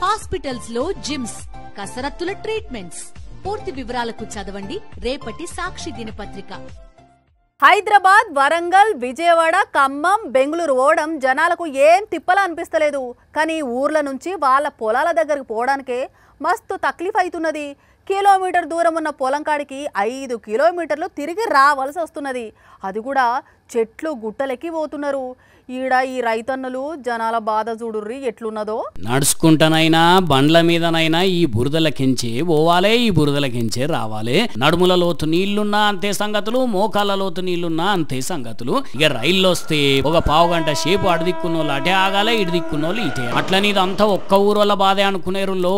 Hospitals లో gyms, కసరత్తుల treatments. పూర్తి వివరాలకు చదవండి రేపటి సాక్షి దినపత్రిక. హైదరాబాద్, వరంగల్, విజయవాడ, ఖమ్మం, బెంగళూరు ఓడం జనాలకు ఏం తిప్పలా అనిపిస్తలేదు. కానీ ఊర్ల నుంచి వాళ్ళ పొలాల దగ్గరికి పోవడానికే మస్తు తక్లీఫ్ అవుతున్నది. కిలోమీటర్ దూరం ఉన్న పొలం కాడికి 5 కిలోమీటర్లు తిరిగి రావాల్సి వస్తున్నది. అది కూడా చెట్లు గుట్టలెక్కి పోతున్నారు. ఈడ ఈ రైతన్నలు జనాల బాధ చూడుర్రి ఎట్లున్నదో. నడుచుకుంటానైనా బండ్ల మీదనైనా ఈ బురదలకించే పోవాలే, ఈ బురదలకించే రావాలే. నడుముల లోతు నీళ్లున్నా అంతే సంగతులు, మోకాళ్ళ లోతు నీళ్లున్నా అంతే సంగతులు. ఇక రైల్లో వస్తే ఒక పావుగంట సేపు అటు దిక్కున్నోళ్ళు అటే ఆగాలే, ఇటు దిక్కున్నోళ్ళు ఇటే. అట్లని ఇదంతా ఒక్క ఊరోళ్ళ బాధే అనుకునేరులో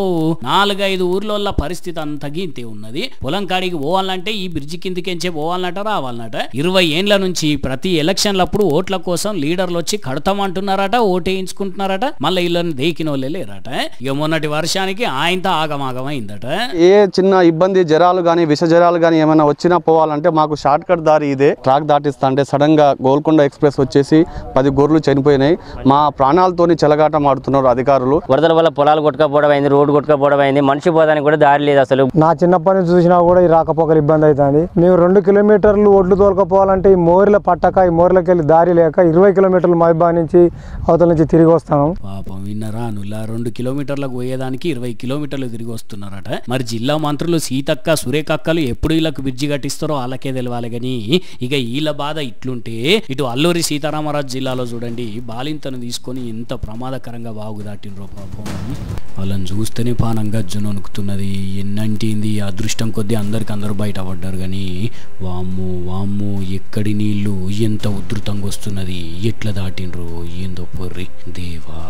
4-5 ఊర్లోళ్ళ పరిస్థితి అంతా గింతే ఉన్నది. పొలం కాడికి పోవాలంటే ఈ బ్రిడ్జి కిందికించే పోవాలన్నట, రావాలన్నట. 20 ఏండ్ల నుంచి ప్రతి ఎలక్షన్లప్పుడు ఓట్ల కోసం లీడర్లు వచ్చి కడతామంటున్నారట, ఓటేయించుకుంటున్నారట. మళ్ళీ ఇళ్ళని దేకినోళ్ళే లేరట. ఇక మొన్నటి వర్షానికి ఆయనతో ఆగమాగమైందట. ఏ చిన్న ఇబ్బంది, జ్వరాలు గానీ విష జ్వరాలు గానీ ఏమైనా వచ్చినా పోవాలంటే మాకు షార్ట్ కట్ దారి ఇదే. ట్రాక్ దాటిస్తా అంటే సడన్ గా గోల్కొండ ఎక్స్ప్రెస్ వచ్చేసి 10 గొర్రెలు చనిపోయినాయి. మా ప్రాణాలతోని చెలగాటం ఆడుతున్నారు అధికారులు. వరదల వల్ల పొలాలు కొట్టుకపోవడం అయింది, రోడ్డు కొట్టుకపోవడం అయింది. మనిషి పోదానికి కూడా దారి లేదు అసలు. నా చిన్నప్పటి నుంచి చూసినా కూడా ఈ రాకపోకలు ఇబ్బంది అవుతుంది. మేము 2 కిలోమీటర్లు ఒడ్లు తోలుకపోవాలంటే ఈ మోరిల పట్టక, ఈ మోరిలకి వెళ్ళి దారి లేక 20 కిలోమీటర్లు మహిబాద్ నుంచి అవతల నుంచి తిరిగి వస్తాను. పాపం విన్నరా, 2 కిలోమీటర్లకు పోయేదానికి 20 కిలోమీటర్లు తిరిగి వస్తున్నారట. మరి జిల్లా మంత్రులు సీతక్క, సురేఖక్కలు ఎప్పుడు వీళ్ళకు బ్రిడ్జి కట్టిస్తారో వాళ్ళకే తెలియాలి. కానీ ఇక వీళ్ళ బాధ ఇట్లుంటే ఇటు అల్లూరి సీతారామరాజు జిల్లాలో చూడండి, బాలింతను తీసుకొని ఎంత ప్రమాదకరంగా బాగు దాటినరో పాపం. వాళ్ళని చూస్తేనే పానం గజ్జునొనుకుతున్నది. ఎన్నంటింది అదృష్టం కొద్దీ అందరు బయట పడ్డారు. కానీ వామ్మో ఎక్కడి నీళ్లు ఎంత ఉధృతంగా వస్తున్నది, ఎట్లా దాటినరో ఏందో పొర్రి దేవా.